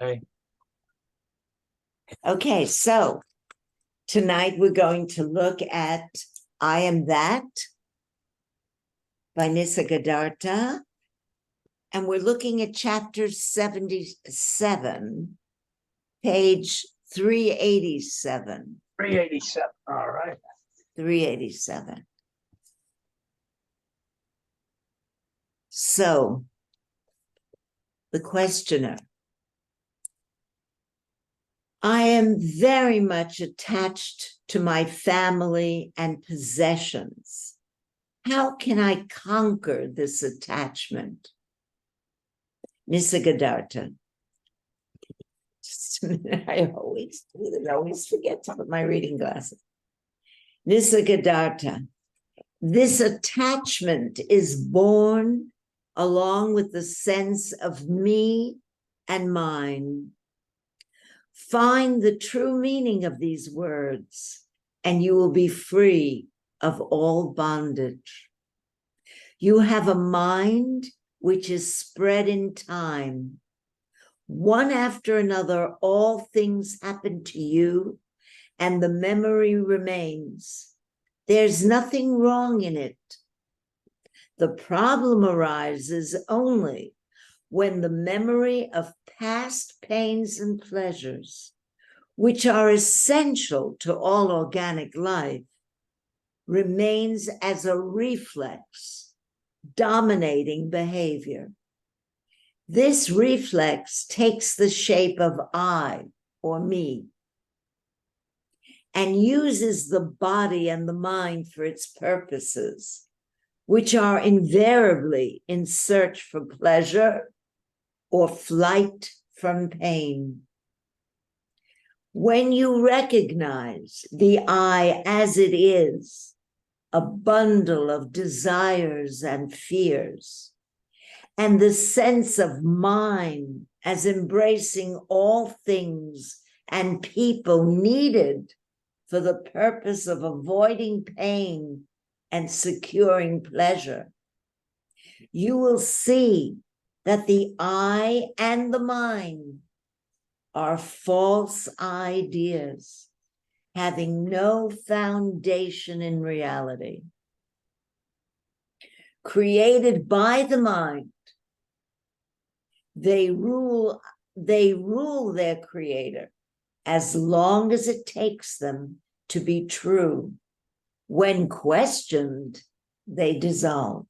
Okay. Okay, so tonight we're going to look at I Am That by Nisargadatta, and we're looking at chapter 77, page 387. 387. All right. 387. So, the questioner. I am very much attached to my family and possessions. How can I conquer this attachment? Nisargadatta. Just a minute, I always forget to put my reading glasses. Nisargadatta. This attachment is born along with the sense of me and mine. Find the true meaning of these words, and you will be free of all bondage. You have a mind which is spread in time. One after another, all things happen to you, and the memory remains. There's nothing wrong in it. The problem arises only when the memory of past pains and pleasures, which are essential to all organic life, remains as a reflex, dominating behavior. This reflex takes the shape of I, or me, and uses the body and the mind for its purposes, which are invariably in search for pleasure or flight from pain. When you recognize the I as it is, a bundle of desires and fears, and the sense of mine as embracing all things and people needed for the purpose of avoiding pain and securing pleasure, you will see that the I and the mine are false ideas, having no foundation in reality. Created by the mind, they rule their creator as long as it takes them to be true. When questioned, they dissolve.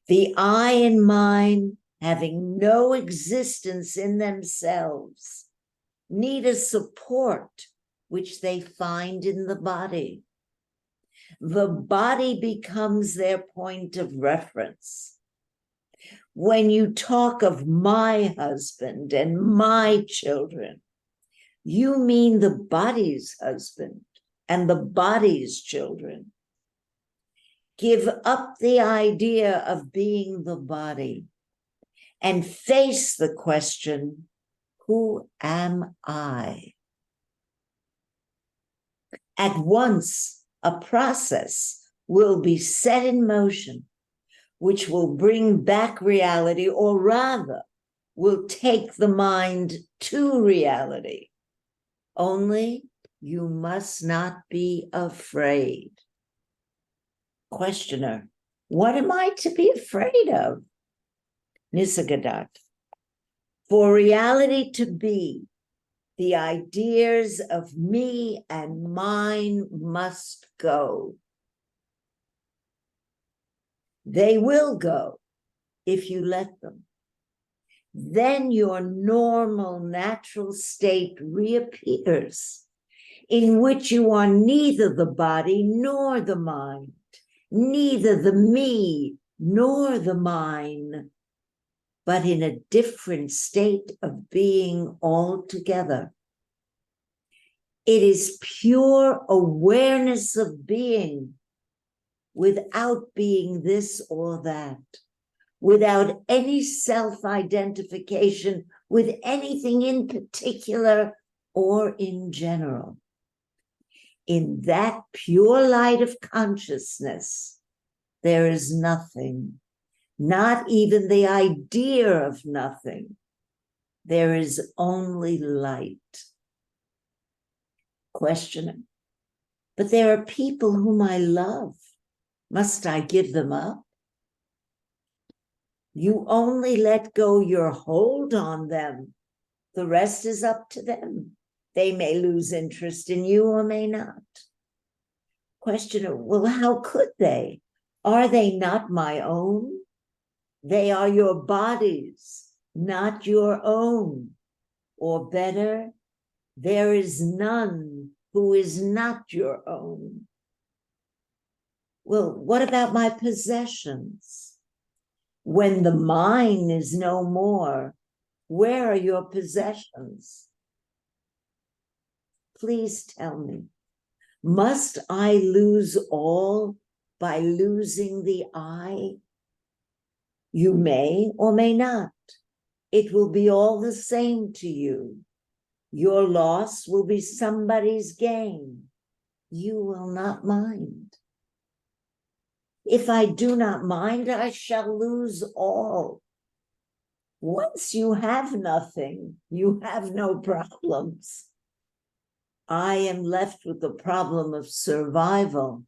The I and mine, having no existence in themselves, need a support which they find in the body. The body becomes their point of reference. When you talk of my husband and my children, you mean the body's husband and the body's children. Give up the idea of being the body and face the question, who am I? At once, a process will be set in motion, which will bring back reality, or rather, will take the mind to reality. Only you must not be afraid. Questioner, what am I to be afraid of? Nisargadatta, for reality to be, the ideas of me and mine must go. They will go if you let them. Then your normal, natural state reappears, in which you are neither the body nor the mind, neither the me nor the mine, but in a different state of being altogether. It is pure awareness of being, without being this or that, without any self-identification with anything in particular or in general. In that pure light of consciousness, there is nothing, not even the idea of nothing. there is only light. Questioner, but there are people whom I love. Must I give them up? You only let go your hold on them. The rest is up to them. They may lose interest in you or may not. Questioner, well, how could they? Are they not my own? They are your bodies, not your own. Or better, there is none who is not your own. Well, what about my possessions? When the mine is no more, where are your possessions? Please tell me, must I lose all by losing the I? You may or may not. It will be all the same to you. Your loss will be somebody's gain. You will not mind. If I do not mind, I shall lose all. Once you have nothing, you have no problems. I am left with the problem of survival.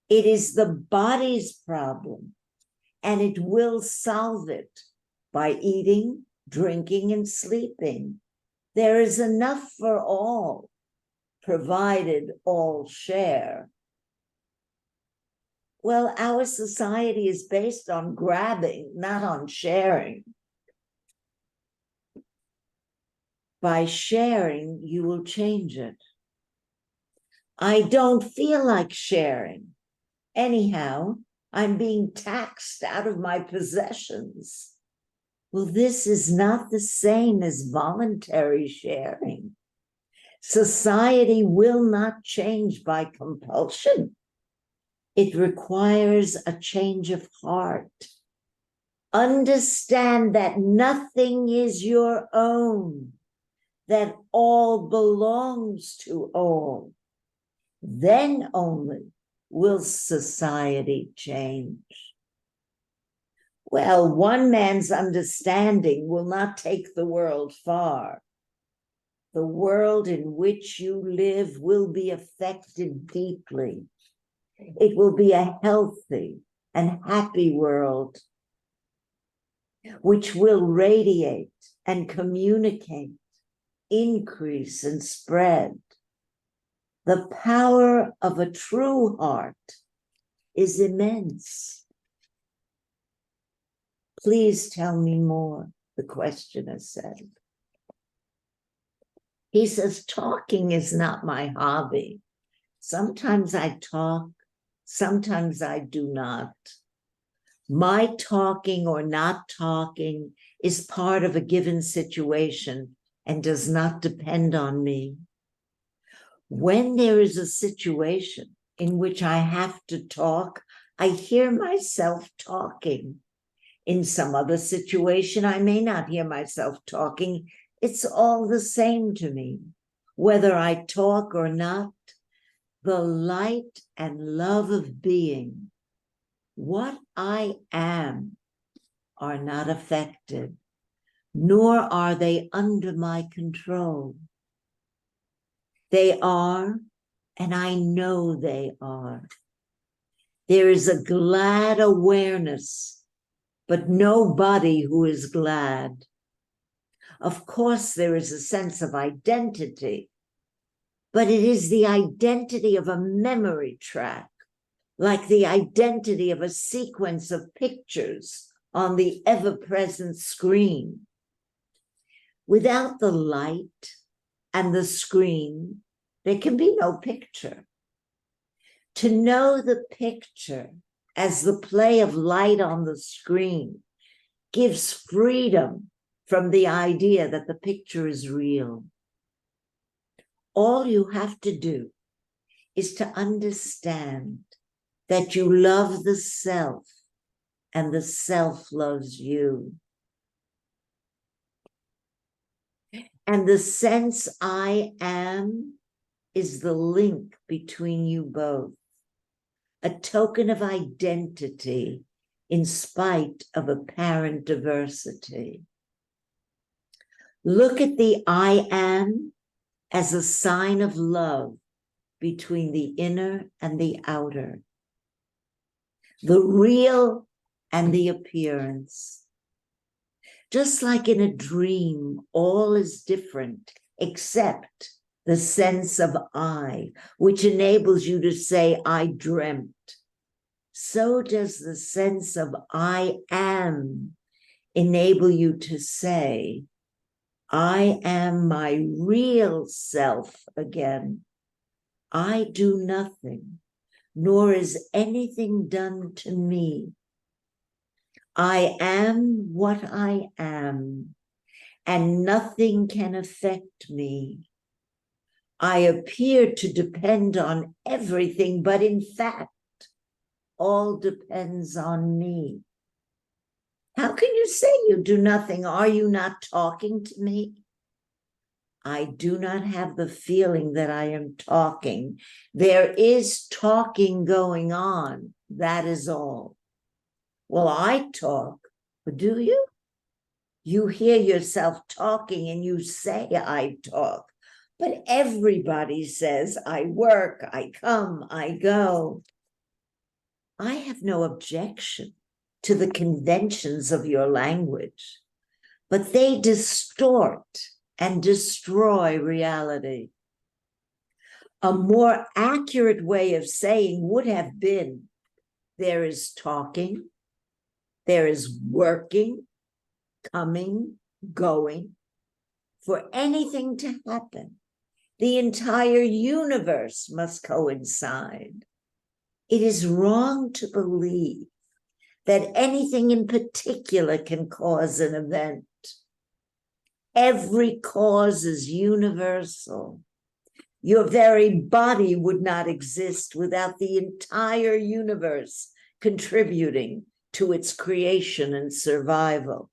It is the body's problem, and it will solve it by eating, drinking, and sleeping. There is enough for all, provided all share. Well, our society is based on grabbing, not on sharing. By sharing, you will change it. I don't feel like sharing. Anyhow, I'm being taxed out of my possessions. Well, this is not the same as voluntary sharing. Society will not change by compulsion. It requires a change of heart. Understand that nothing is your own, that all belongs to all. Then only will society change. Well, one man's understanding will not take the world far. The world in which you live will be affected deeply. It will be a healthy and happy world, which will radiate and communicate, increase and spread. The power of a true heart is immense. Please tell me more, the questioner said. He says, talking is not my hobby. Sometimes I talk, sometimes I do not. My talking or not talking is part of a given situation and does not depend on me. When there is a situation in which I have to talk, I hear myself talking. In some other situation, I may not hear myself talking. It's all the same to me. Whether I talk or not, the light and love of being, what I am, are not affected, nor are they under my control. They are, and I know they are. There is a glad awareness, but nobody who is glad. Of course, there is a sense of identity, but it is the identity of a memory track, like the identity of a sequence of pictures on the ever-present screen. Without the light and the screen, there can be no picture. To know the picture as the play of light on the screen gives freedom from the idea that the picture is real. All you have to do is to understand that you love the self and the self loves you. And the sense I am is the link between you both, a token of identity in spite of apparent diversity. Look at the I am as a sign of love between the inner and the outer, the real and the appearance. Just like in a dream, all is different except the sense of I, which enables you to say, I dreamt. So does the sense of I am enable you to say, I am my real self again. I do nothing, nor is anything done to me. I am what I am, and nothing can affect me. I appear to depend on everything, but in fact, all depends on me. How can you say you do nothing? Are you not talking to me? I do not have the feeling that I am talking. There is talking going on. That is all. Well, I talk, but do you? You hear yourself talking and you say, I talk. But everybody says, I work, I come, I go. I have no objection to the conventions of your language, but they distort and destroy reality. A more accurate way of saying would have been, there is talking, there is working, coming, going. For anything to happen, the entire universe must coincide. It is wrong to believe that anything in particular can cause an event. Every cause is universal. Your very body would not exist without the entire universe contributing to its creation and survival.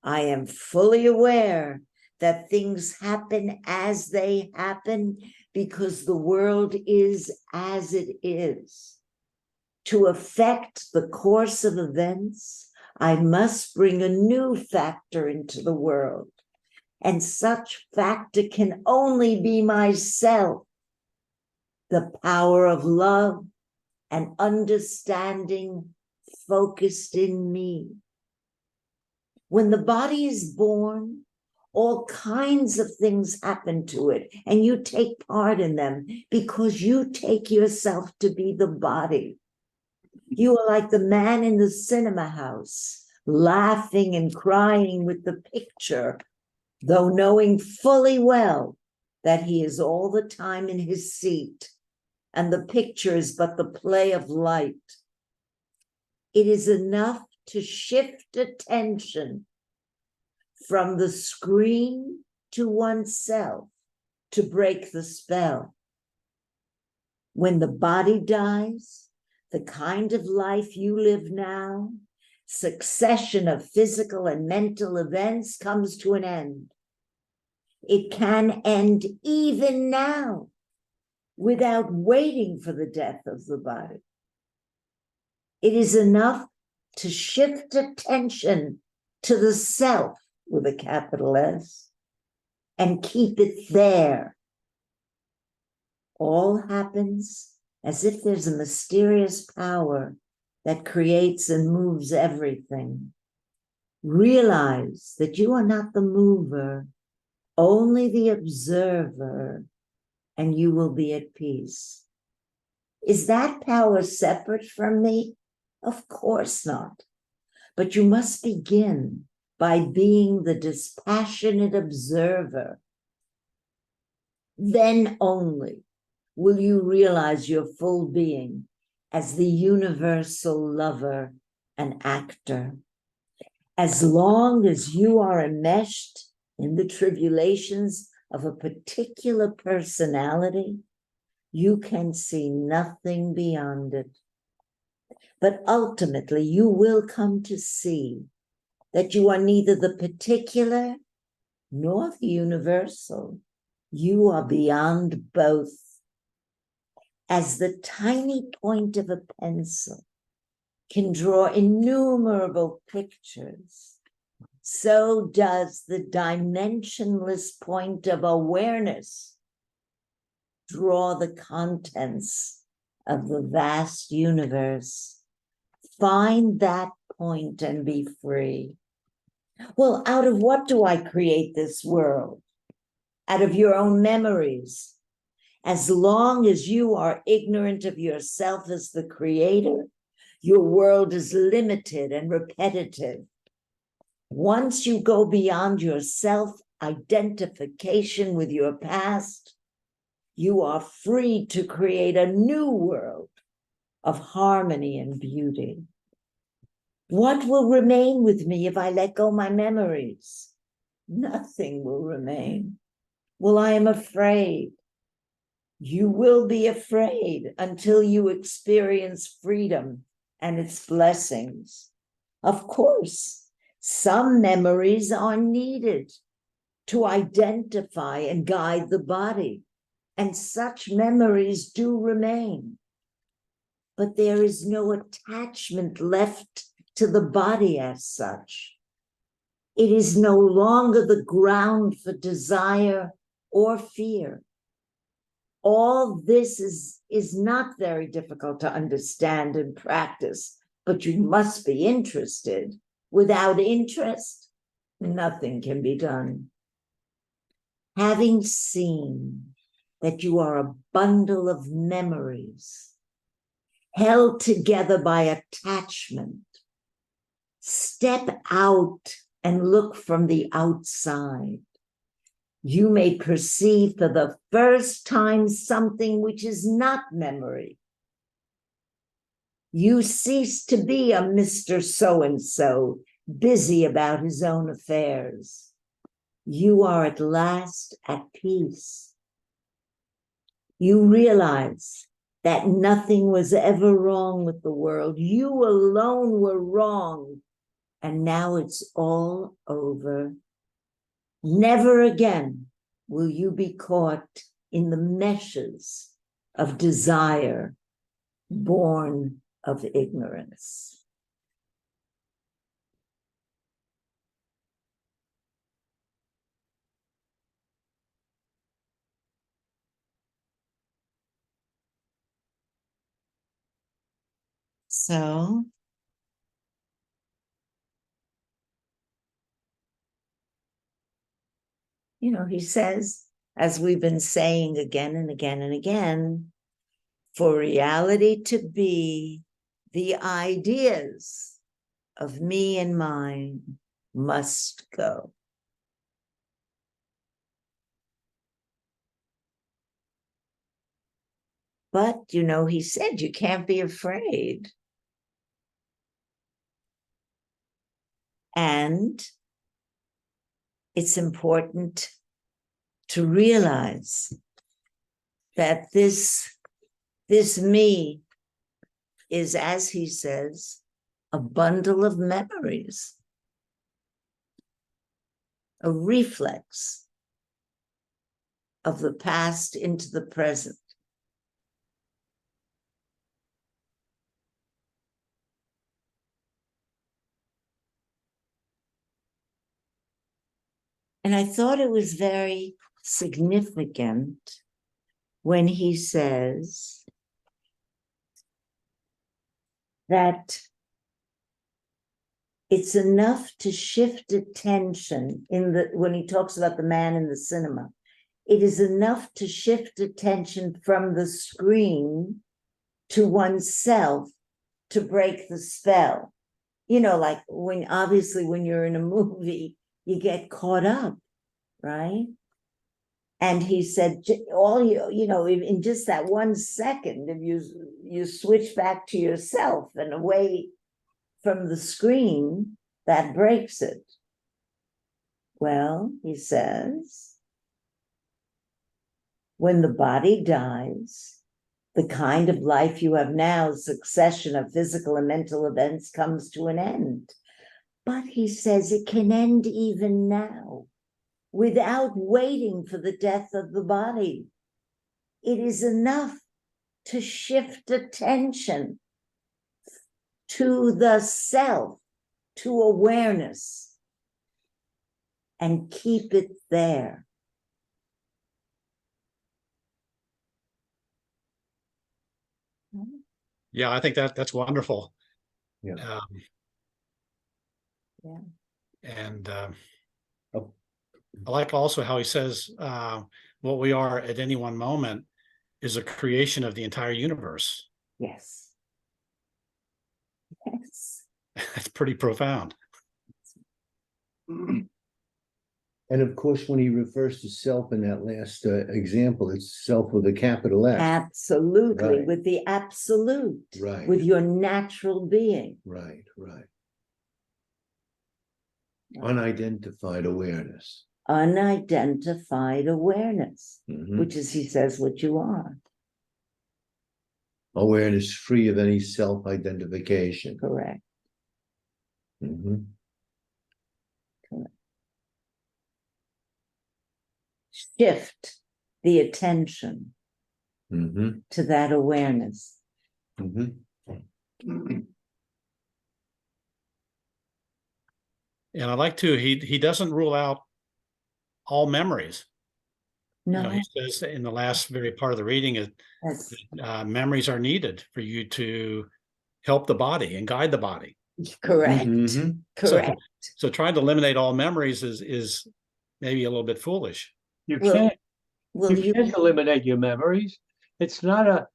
I am fully aware that things happen as they happen because the world is as it is. To affect the course of events, I must bring a new factor into the world. And such factor can only be myself. The power of love and understanding focused in me. When the body is born, all kinds of things happen to it, and you take part in them because you take yourself to be the body. You are like the man in the cinema house, laughing and crying with the picture, though knowing fully well that he is all the time in his seat, and the picture is but the play of light. It is enough to shift attention from the screen to oneself to break the spell. When the body dies, the kind of life you live now, succession of physical and mental events comes to an end. It can end even now without waiting for the death of the body. It is enough to shift attention to the self with a capital S and keep it there. All happens as if there's a mysterious power that creates and moves everything. Realize that you are not the mover, only the observer, and you will be at peace. Is that power separate from me? Of course not. But you must begin by being the dispassionate observer. Then only will you realize your full being as the universal lover and actor. As long as you are enmeshed in the tribulations of a particular personality, you can see nothing beyond it. But ultimately, you will come to see that you are neither the particular nor the universal. You are beyond both. As the tiny point of a pencil can draw innumerable pictures, so does the dimensionless point of awareness draw the contents of the vast universe. Find that point and be free. Well, out of what do I create this world? Out of your own memories. As long as you are ignorant of yourself as the creator, your world is limited and repetitive. Once you go beyond your self-identification with your past, you are free to create a new world of harmony and beauty. What will remain with me if I let go my memories? Nothing will remain. Well, I am afraid. You will be afraid until you experience freedom and its blessings. Of course, some memories are needed to identify and guide the body, and such memories do remain. But there is no attachment left to the body as such. It is no longer the ground for desire or fear. All this is not very difficult to understand and practice, but you must be interested. Without interest, nothing can be done. Having seen that you are a bundle of memories held together by attachment, step out and look from the outside. You may perceive for the first time something which is not memory. You cease to be a Mr. So-and-so, busy about his own affairs. You are at last at peace. You realize that nothing was ever wrong with the world. You alone were wrong, and now it's all over. Never again will you be caught in the meshes of desire born of ignorance. So, he says, as we've been saying again and again and again, for reality to be, the ideas of me and mine must go. But, he said you can't be afraid. And it's important to realize that this me is, as he says, a bundle of memories, a reflex of the past into the present. And I thought it was very significant when he says that it's enough to shift attention when he talks about the man in the cinema. It is enough to shift attention from the screen to oneself to break the spell. Like when you're in a movie, you get caught up, right? And he said, in just that 1 second, if you switch back to yourself and away from the screen, that breaks it. Well, he says, when the body dies, the kind of life you have now, succession of physical and mental events, comes to an end. But he says it can end even now, without waiting for the death of the body. It is enough to shift attention to the self, to awareness, and keep it there. Yeah, I think that's wonderful. Yeah. Yeah. And Oh. I like also how he says what we are at any one moment is a creation of the entire universe. Yes. Yes. That's pretty profound. And of course, when he refers to self in that last example, it's self with a capital S. Absolutely, Right. with the absolute, Right. with your natural being. Right, right. Unidentified awareness. Unidentified awareness, Mhm. which is, he says, what you are. Awareness free of any self-identification. Correct. Mhm. Shift the attention Mhm. to that awareness. Mhm. And I like to, he doesn't rule out all memories. No, You know, he says in the last very part of the reading is that's memories are needed for you to help the body and guide the body. correct. Mhm. Correct. So trying to eliminate all memories is maybe a little bit foolish. You Well, can't, Will you you? can't eliminate your memories. It's not a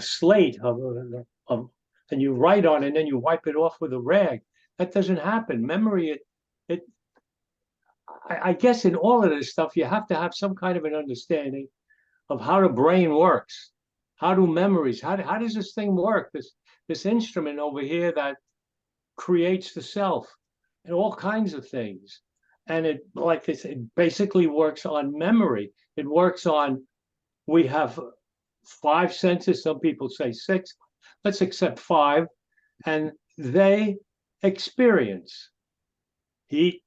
slate of, and you write on it and then you wipe it off with a rag. That doesn't happen. Memory, I guess in all of this stuff, you have to have some kind of an understanding of how the brain works. How do memories, how does this thing work? This instrument over here that creates the self and all kinds of things. And it, like this, it basically works on memory. It works on, we have 5 senses, some people say 6, let's accept 5, and they experience heat,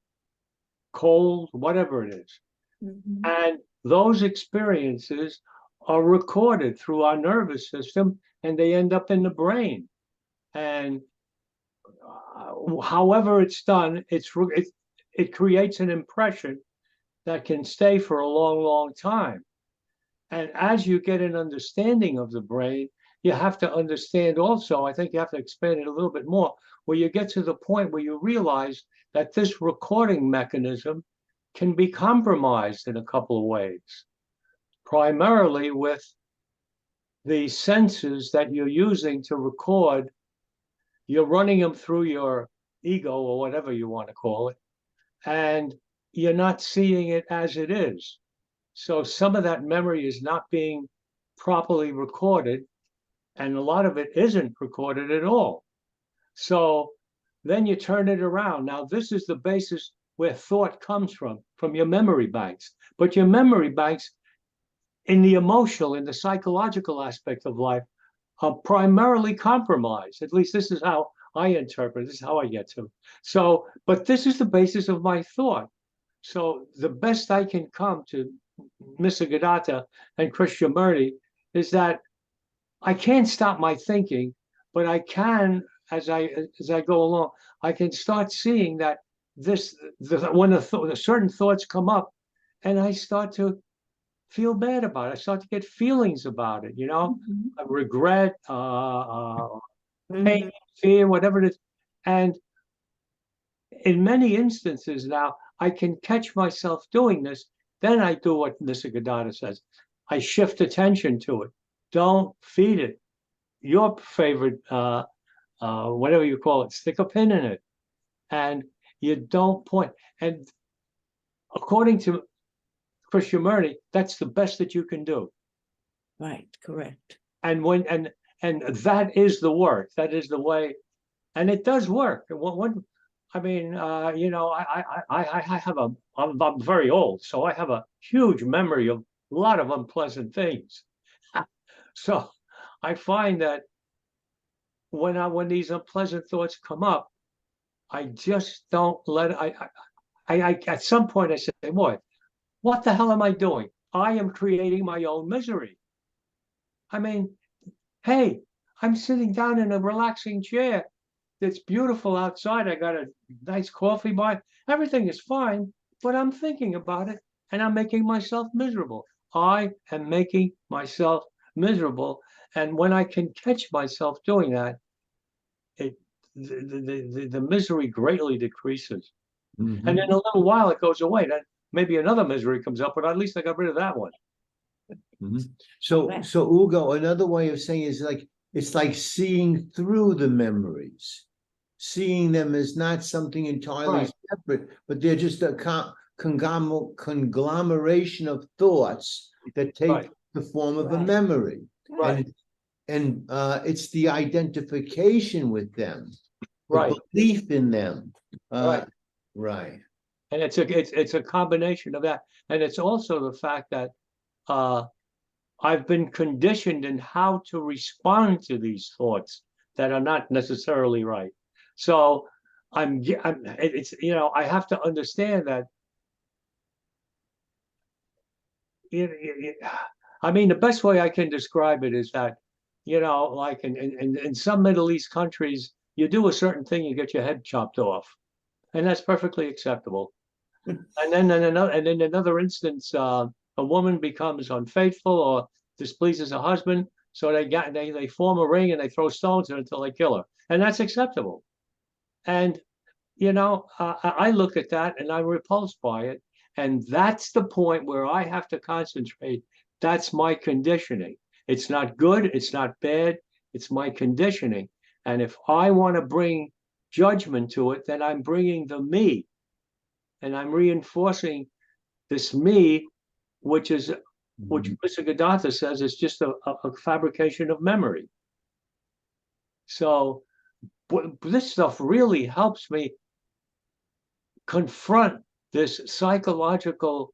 cold, whatever it is. Mhm. And those experiences are recorded through our nervous system and they end up in the brain. And however it's done, it creates an impression that can stay for a long, long time. And as you get an understanding of the brain, you have to understand also, I think you have to expand it a little bit more, where you get to the point where you realize that this recording mechanism can be compromised in a couple of ways, primarily with the senses that you're using to record. You're running them through your ego or whatever you want to call it, and you're not seeing it as it is. So some of that memory is not being properly recorded, and a lot of it isn't recorded at all. So then you turn it around. Now, this is the basis where thought comes from your memory banks. But your memory banks in the emotional, in the psychological aspect of life are primarily compromised. At least this is how I interpret it. This is how I get to. So, but this is the basis of my thought. So the best I can come to Nisargadatta and Krishnamurti is that I can't stop my thinking, but I can, as I go along, I can start seeing that when certain thoughts come up, and I start to feel bad about it. I start to get feelings about it, Mhm. regret, pain, Mhm. fear, whatever it is. And in many instances now, I can catch myself doing this. Then I do what Nisargadatta says. I shift attention to it. Don't feed it. Your favorite, whatever you call it, stick a pin in it. And you don't point. And according to Krishnamurti, that's the best that you can do. Right, correct. And that is the work. That is the way, and it does work. I mean, I have I'm very old, so I have a huge memory of a lot of unpleasant things. So I find that when these unpleasant thoughts come up, I just don't let I at some point I say, boy, what the hell am I doing? I am creating my own misery. I mean, hey, I'm sitting down in a relaxing chair. it's beautiful outside. I got a nice coffee by. Everything is fine, but I'm thinking about it and I'm making myself miserable. I am making myself miserable. And when I can catch myself doing that, it the misery greatly decreases. And in a little while it goes away. Then maybe another misery comes up, but at least I got rid of that one. So, Right. so Ugo, another way of saying is like, it's like seeing through the memories, seeing them as not something entirely Right. separate, but they're just a conglomeration of thoughts that take Right. the form of a Right. memory. Right. And it's the identification with them, the Right. belief in them. Right. Right. And it's a combination of that. And it's also the fact that I've been conditioned in how to respond to these thoughts that are not necessarily right. So it's, I have to understand that, I mean, the best way I can describe it is that, like in some Middle East countries, you do a certain thing, you get your head chopped off, and that's perfectly acceptable. And then in another instance, a woman becomes unfaithful or displeases her husband, so they form a ring and they throw stones in until they kill her, and that's acceptable. And I look at that and I'm repulsed by it, and that's the point where I have to concentrate. That's my conditioning. It's not good. It's not bad. It's my conditioning. And if I want to bring judgment to it, then I'm bringing the me, and I'm reinforcing this me, which Nisargadatta says is just a fabrication of memory. So this stuff really helps me confront this psychological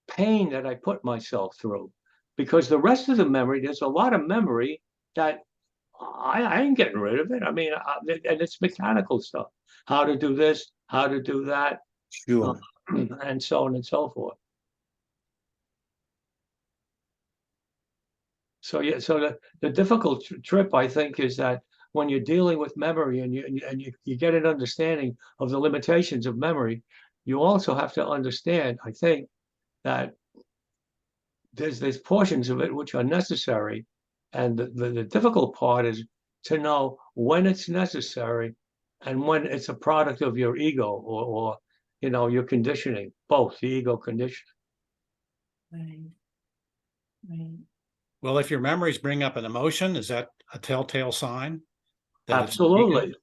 pain that I put myself through. Because the rest of the memory, there's a lot of memory that I ain't getting rid of it. I mean, and it's mechanical stuff. How to do this, how to do that, Sure. and so on and so forth. So yeah, so the difficult trip, I think, is that when you're dealing with memory and you get an understanding of the limitations of memory, you also have to understand, I think, that there's portions of it which are necessary, and the difficult part is to know when it's necessary and when it's a product of your ego or your conditioning, both the ego conditioning. Right. Right. Well, if your memories bring up an emotion, is that a telltale sign? Absolutely.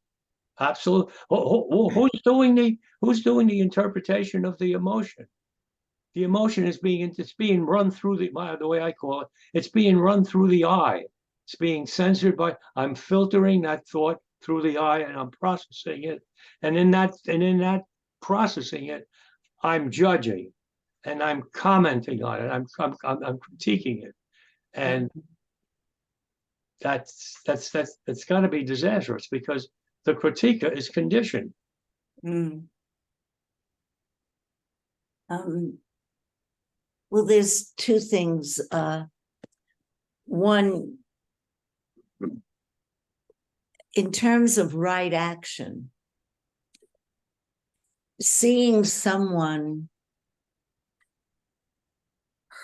Absolutely. Who's doing the interpretation of the emotion? The emotion is being run through the way I call it. It's being run through the eye. It's being censored by. I'm filtering that thought through the eye and I'm processing it. And in that processing it, I'm judging and I'm commenting on it. I'm critiquing it, and that's got to be disastrous because the critique is conditioned. Mm. Well, there's two things. One, in terms of right action, seeing someone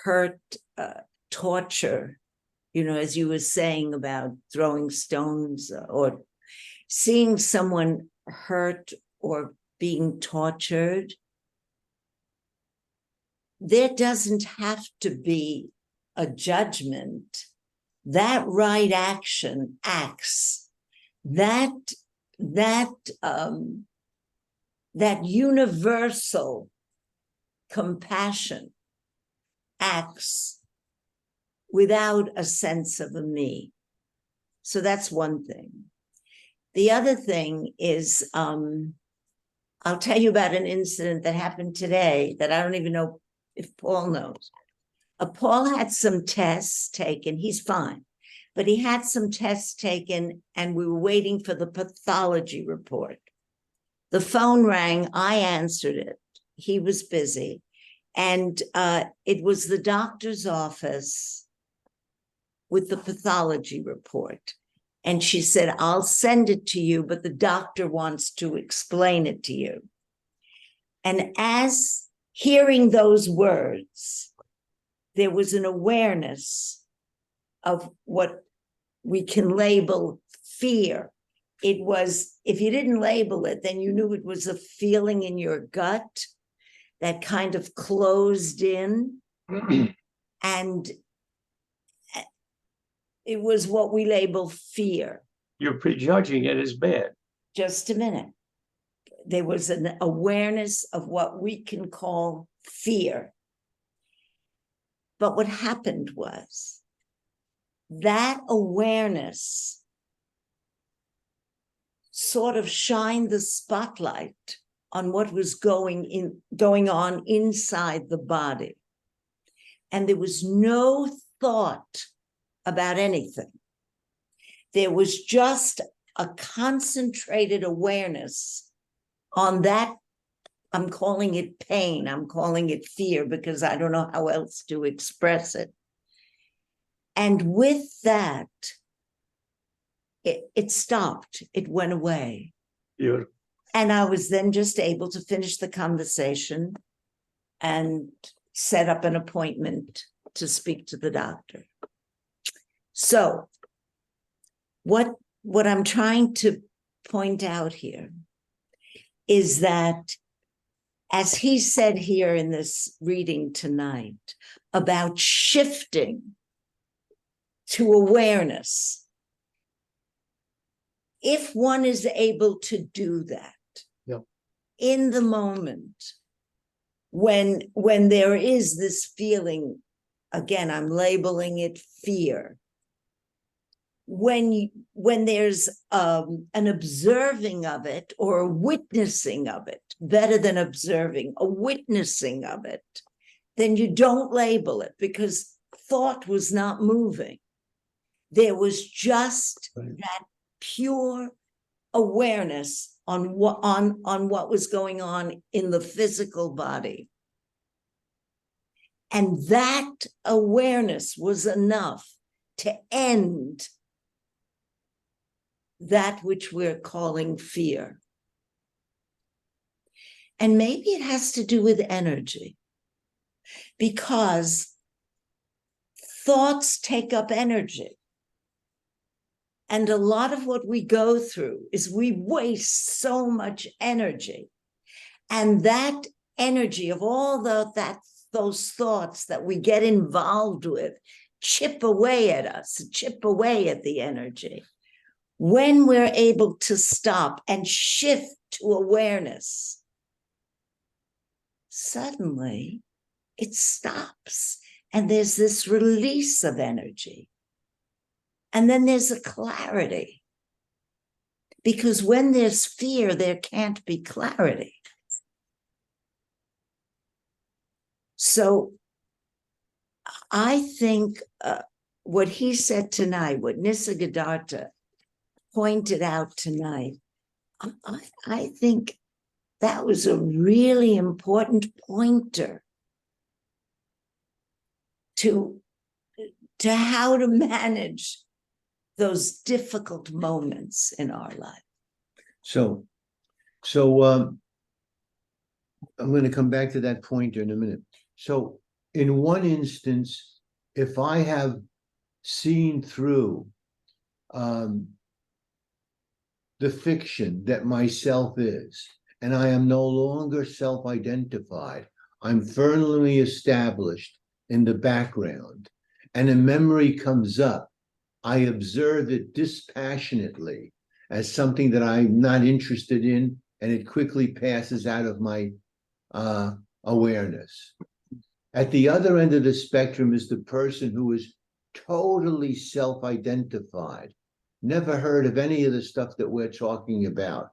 hurt, torture, as you were saying about throwing stones, or seeing someone hurt or being tortured, there doesn't have to be a judgment. That right action acts. That universal compassion acts without a sense of a me. So that's one thing. The other thing is, I'll tell you about an incident that happened today that I don't even know if Paul knows. Paul had some tests taken. He's fine, but he had some tests taken and we were waiting for the pathology report. The phone rang. I answered it. He was busy. And it was the doctor's office with the pathology report. And she said, I'll send it to you, but the doctor wants to explain it to you. And as hearing those words, there was an awareness of what we can label fear. It was, if you didn't label it, then you knew it was a feeling in your gut that kind of closed in. And it was what we label fear. You're prejudging it as bad. Just a minute. There was an awareness of what we can call fear. But what happened was that awareness sort of shined the spotlight on what was going on inside the body. And there was no thought about anything. There was just a concentrated awareness on that. I'm calling it pain. I'm calling it fear because I don't know how else to express it. And with that, it stopped. It went away. Beautiful. And I was then just able to finish the conversation and set up an appointment to speak to the doctor. So what I'm trying to point out here is that, as he said here in this reading tonight, about shifting to awareness, if one is able to do that in the moment, when there is this feeling, again, I'm labeling it fear, when there's an observing of it or a witnessing of it, better than observing, a witnessing of it, then you don't label it because thought was not moving. There was just that pure awareness on what was going on in the physical body. And that awareness was enough to end that which we're calling fear. And maybe it has to do with energy, because thoughts take up energy. And a lot of what we go through is we waste so much energy. And that energy of all those thoughts that we get involved with chip away at us, chip away at the energy. When we're able to stop and shift to awareness, suddenly it stops and there's this release of energy. And then there's a clarity. Because when there's fear, there can't be clarity. So I think what he said tonight, what Nisargadatta pointed out tonight, I think that was a really important pointer to how to manage those difficult moments in our life. So I'm going to come back to that pointer in a minute. So in one instance, if I have seen through the fiction that myself is, and I am no longer self-identified, I'm firmly established in the background, and a memory comes up, I observe it dispassionately as something that I'm not interested in, and it quickly passes out of my awareness. At the other end of the spectrum is the person who is totally self-identified, never heard of any of the stuff that we're talking about,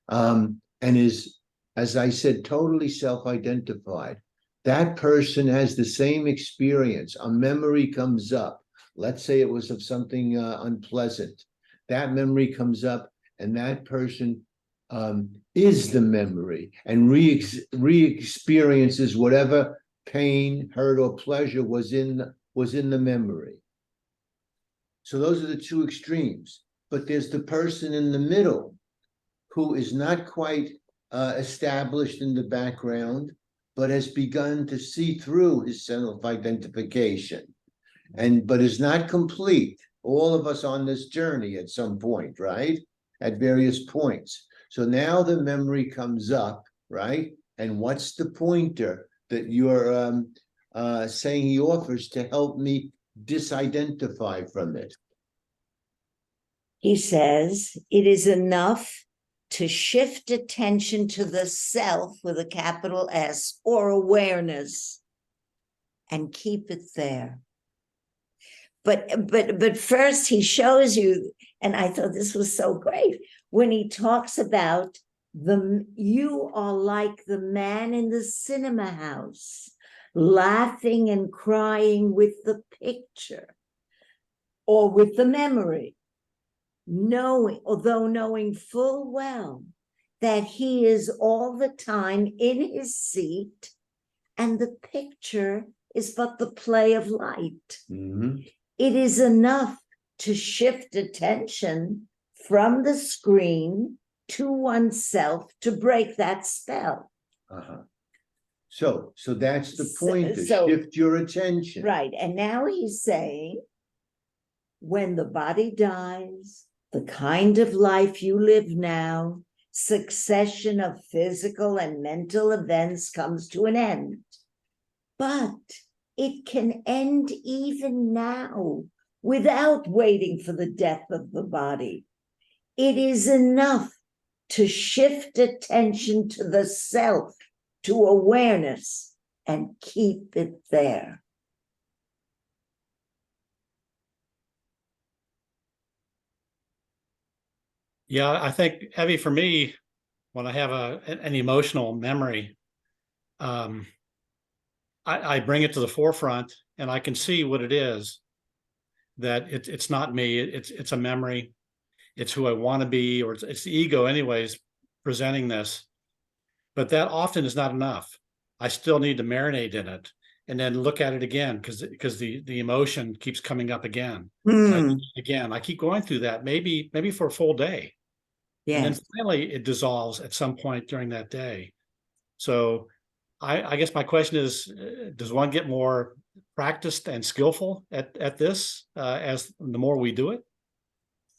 and is, as I said, totally self-identified. That person has the same experience. A memory comes up. Let's say it was of something unpleasant. That memory comes up, and that person is the memory and re-experiences whatever pain, hurt, or pleasure was in the memory. So those are the two extremes. but there's the person in the middle who is not quite established in the background, but has begun to see through his self-identification, but is not complete. All of us on this journey at some point, right? At various points. So now the memory comes up, right? And what's the pointer that you're saying he offers to help me disidentify from it? He says it is enough to shift attention to the self with a capital S, or awareness, and keep it there. But first he shows you, and I thought this was so great, when he talks about you are like the man in the cinema house, laughing and crying with the picture or with the memory, although knowing full well that he is all the time in his seat and the picture is but the play of light. Mm-hmm. It is enough to shift attention from the screen to oneself to break that spell. Uh-huh. So that's the point, to shift your attention. Right. And now he's saying, when the body dies, the kind of life you live now, succession of physical and mental events comes to an end. But it can end even now without waiting for the death of the body. It is enough to shift attention to the self, to awareness, and keep it there. Yeah, I think, Evie, for me, when I have an emotional memory, I bring it to the forefront and I can see what it is, that it's not me, it's a memory, it's who I want to be, or it's the ego anyways, presenting this. But that often is not enough. I still need to marinate in it and then look at it again, because the emotion keeps coming up again. Again, I keep going through that, maybe for a full day. Yes. And then finally it dissolves at some point during that day. So I guess my question is, does one get more practiced and skillful at this as the more we do it?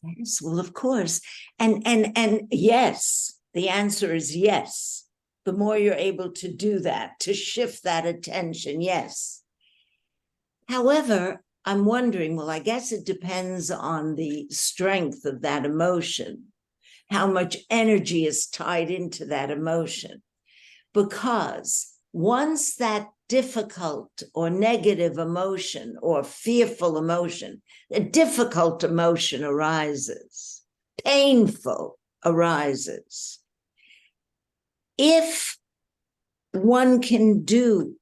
Yes, well, of course. And yes, the answer is yes. The more you're able to do that, to shift that attention, yes. However, I'm wondering, well, I guess it depends on the strength of that emotion, how much energy is tied into that emotion. Because once that difficult or negative emotion or fearful emotion, a difficult emotion arises, painful arises, if one can do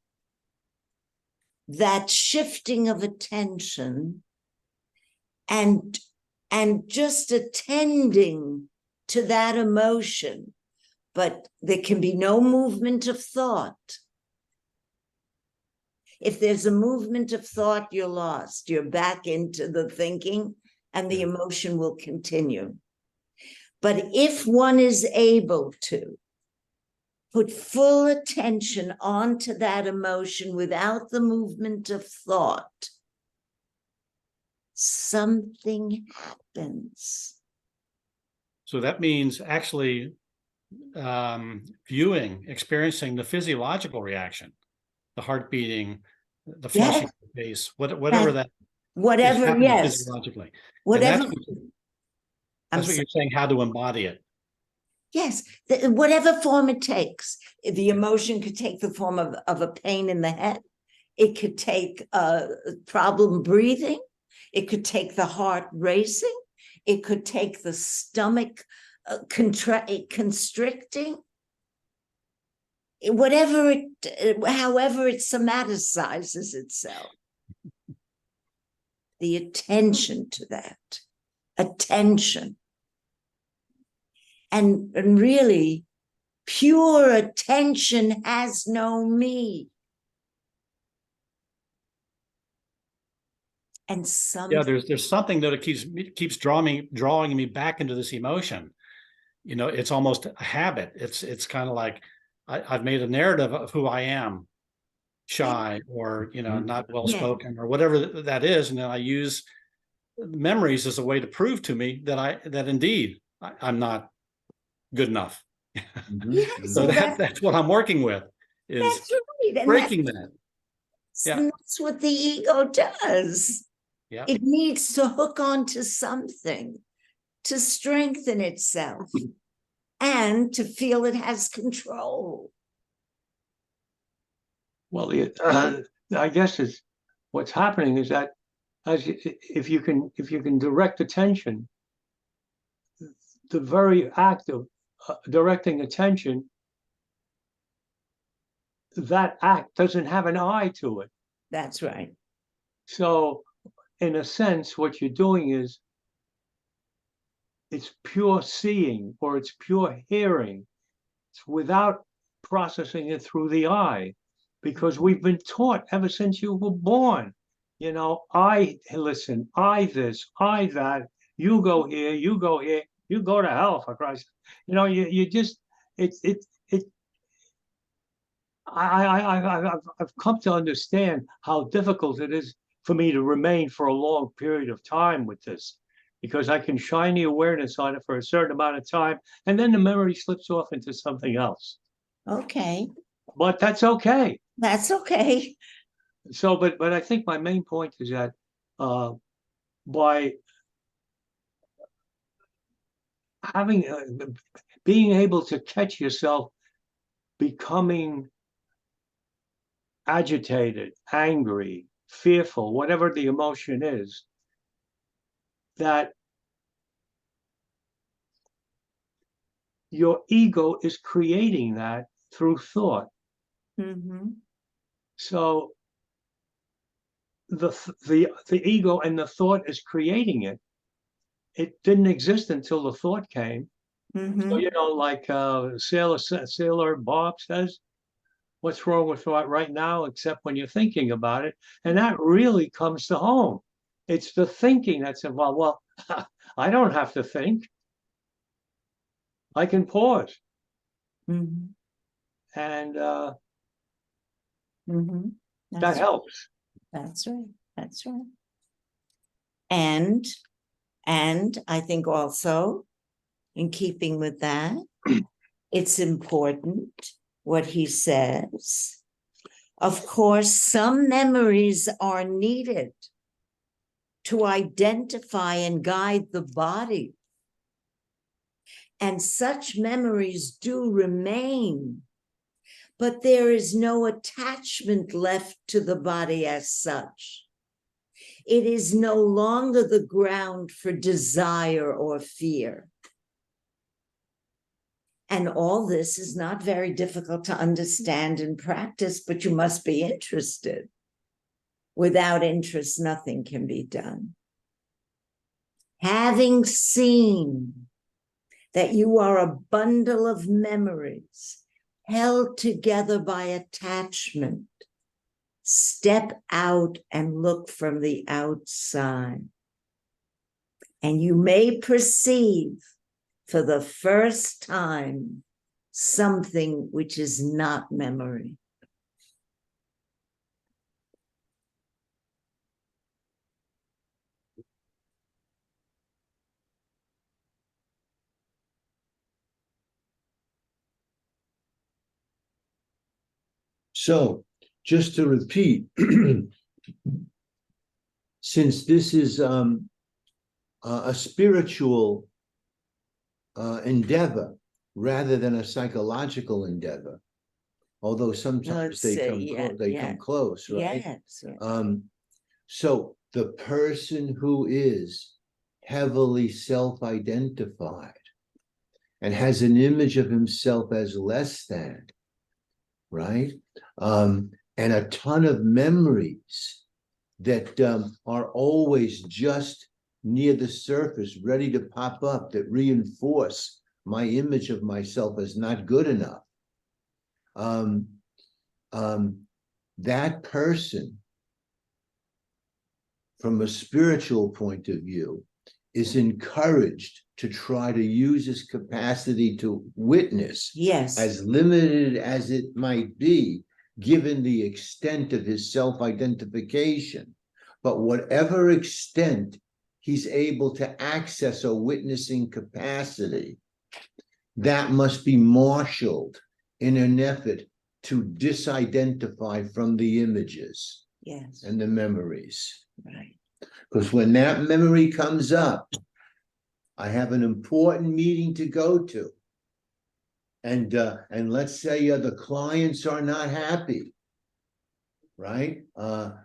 that shifting of attention and just attending to that emotion, but there can be no movement of thought. If there's a movement of thought, you're lost. You're back into the thinking and the emotion will continue. But if one is able to put full attention onto that emotion without the movement of thought, something happens. So that means actually experiencing the physiological reaction, the heart beating, the flushing of the face, whatever that is happening physiologically. Whatever. That's what you're saying, how to embody it. Yes, whatever form it takes. The emotion could take the form of a pain in the head. It could take a problem breathing. It could take the heart racing. It could take the stomach constricting. However it somatizes itself. The attention to that. Attention. And really, pure attention has no me. And some, Yeah, there's something that it keeps drawing me back into this emotion. You know, it's almost a habit. It's kind of like I've made a narrative of who I am, shy or, you know, not well spoken or whatever that is, and then I use memories as a way to prove to me that indeed I'm not good enough. yes, So well, that's what I'm working with, is that's right. And breaking that. Yeah. that's what the ego does. Yeah. It needs to hook onto something to strengthen itself and to feel it has control. Well, I guess it's what's happening is that if you can direct attention, the very act of directing attention, that act doesn't have an eye to it. That's right. So, in a sense, what you're doing is it's pure seeing or it's pure hearing. It's without processing it through the eye, because we've been taught ever since you were born. You know, I listen, I this, I that, you go here, you go here, you go to hell, for Christ. You know, you just I've come to understand how difficult it is for me to remain for a long period of time with this, because I can shine the awareness on it for a certain amount of time, and then the memory slips off into something else. Okay. But that's okay. That's okay. So, but I think my main point is that by having being able to catch yourself becoming agitated, angry, fearful, whatever the emotion is, that your ego is creating that through thought. Mm-hmm. So the ego and the thought is creating it. It didn't exist until the thought came. Mm-hmm. So, you know, like Sailor Bob says, what's wrong with thought right now, except when you're thinking about it? And that really comes to home. It's the thinking that's involved. Well, I don't have to think. I can pause. Mm-hmm. And Mm-hmm. that helps. That's right. That's right. And I think also, in keeping with that, it's important what he says. Of course, some memories are needed to identify and guide the body. And such memories do remain, but there is no attachment left to the body as such. It is no longer the ground for desire or fear. And all this is not very difficult to understand and practice, but you must be interested. Without interest, nothing can be done. Having seen that you are a bundle of memories held together by attachment, step out and look from the outside. And you may perceive for the first time something which is not memory. So, just to repeat, since this is a spiritual endeavor rather than a psychological endeavor, although sometimes they come close, right? Yes. So the person who is heavily self-identified and has an image of himself as less than, right? And a ton of memories that are always just near the surface, ready to pop up, that reinforce my image of myself as not good enough. That person from a spiritual point of view, is encouraged to try to use his capacity to witness, Yes. as limited as it might be, given the extent of his self-identification. But whatever extent he's able to access a witnessing capacity, that must be marshaled in an effort to disidentify from the images Yes. and the memories. Right. Because when that memory comes up, I have an important meeting to go to. And let's say the clients are not happy, right?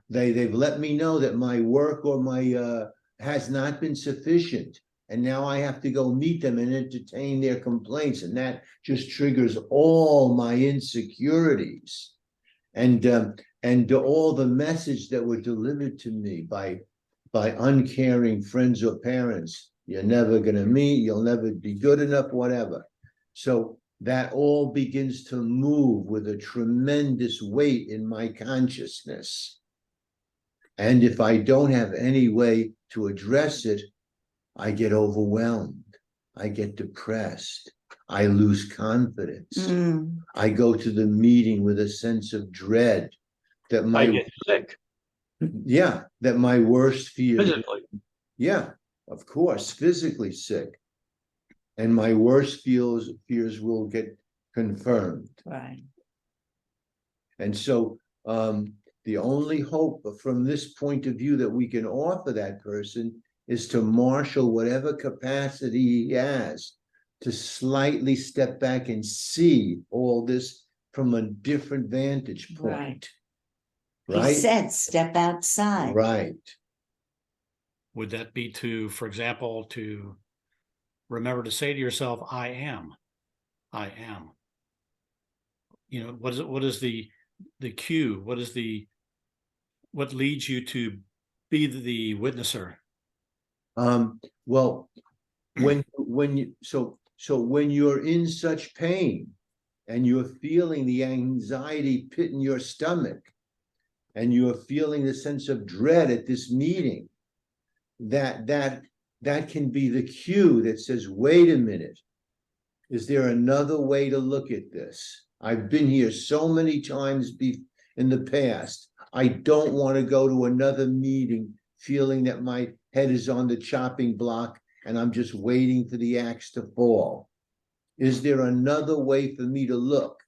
They've let me know that my work or my has not been sufficient. And now I have to go meet them and entertain their complaints. And that just triggers all my insecurities. And all the message that were delivered to me by uncaring friends or parents. You're never going to meet, you'll never be good enough, whatever. So that all begins to move with a tremendous weight in my consciousness. And if I don't have any way to address it, I get overwhelmed. I get depressed. I lose confidence. I go to the meeting with a sense of dread that I get sick that my worst fears. physically. Yeah, of course, physically sick. And my worst fears will get confirmed. Right. And so the only hope from this point of view that we can offer that person is to marshal whatever capacity he has to slightly step back and see all this from a different vantage point. Right. He said, step outside. Right. Would that be to, for example, to remember to say to yourself, I am. You know, what is the cue? What leads you to be the witnesser? Well, when you're in such pain and you're feeling the anxiety pit in your stomach and you're feeling the sense of dread at this meeting, that can be the cue that says, wait a minute, is there another way to look at this? I've been here so many times in the past. I don't want to go to another meeting feeling that my head is on the chopping block and I'm just waiting for the axe to fall. Is there another way for me to look?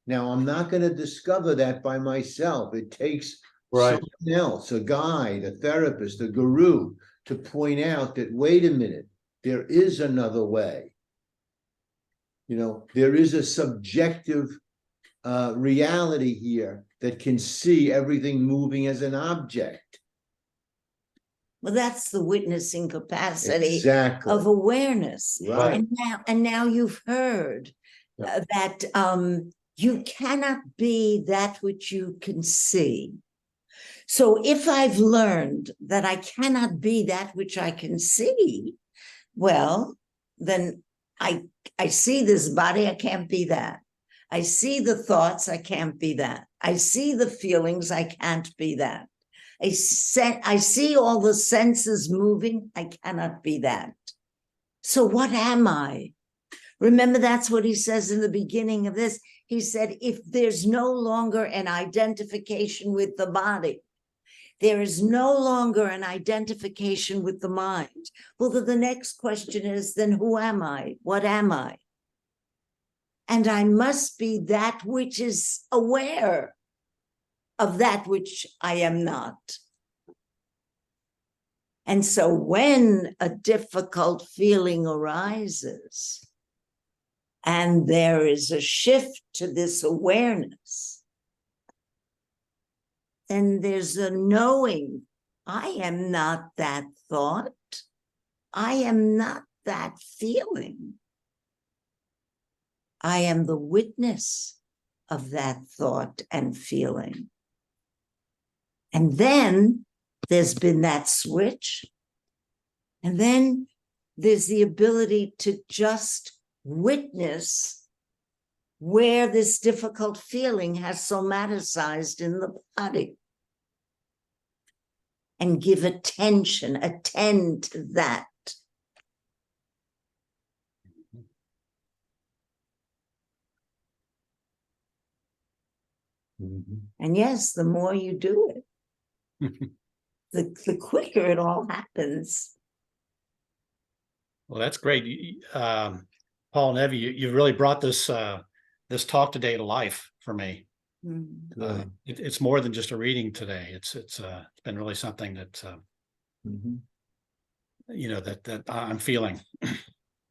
Now, I'm not going to discover that by myself. It takes someone else, a guide, a therapist, a guru, to point out that, wait a minute, there is another way. You know, there is a subjective reality here that can see everything moving as an object. Well, that's the witnessing capacity Exactly. of awareness. Right. And now you've heard that you cannot be that which you can see. So if I've learned that I cannot be that which I can see, well, then I see this body, I can't be that. I see the thoughts, I can't be that. I see the feelings, I can't be that. I see all the senses moving, I cannot be that. So what am I? Remember, that's what he says in the beginning of this. He said, if there's no longer an identification with the body, there is no longer an identification with the mind. Well, the next question is, then who am I? What am I? And I must be that which is aware of that which I am not. And so when a difficult feeling arises, and there is a shift to this awareness, then there's a knowing, I am not that thought. I am not that feeling. I am the witness of that thought and feeling. And then there's been that switch. And then there's the ability to just witness where this difficult feeling has somaticized in the body. and give attention, attend to that. Mhm. And yes, the more you do it, the quicker it all happens. Well, that's great. Paul and Evie, you really brought this this talk today to life for me. Good. It's more than just a reading today. It's been really something that Mhm. you know that I'm feeling.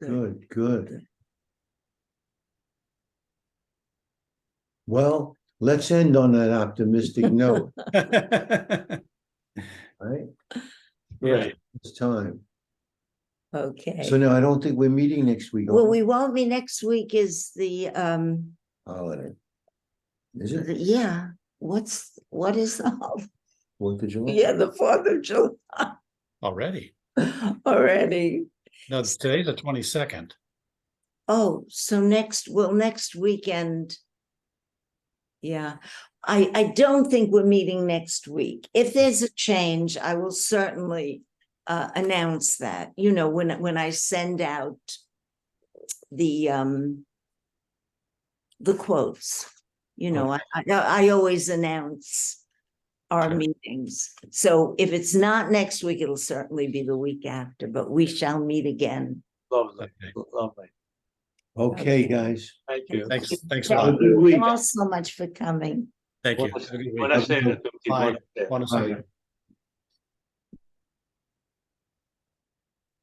Good, good. Well, let's end on an optimistic note, right? Right. It's time. Okay. So no, I don't think we're meeting next week. Well, we won't be next week is the Holiday. Is it? yeah. What is the 4th of July? yeah, the 4th of July Already. already. No, today's the 22nd. Oh, so next weekend. Yeah. I don't think we're meeting next week. If there's a change, I will certainly announce that, you know, when I send out the quotes, you know, I always announce our Sure. meetings. So if it's not next week, it'll certainly be the week after, but we shall meet again. Lovely, Okay. lovely. Okay, guys. Thank you. Thanks a Thank lot. Good week. you all so much for coming. Thank you. Buenas- Have a good week. buenas tardes, Bye. buenas tardes. Buenos Bye. Aires.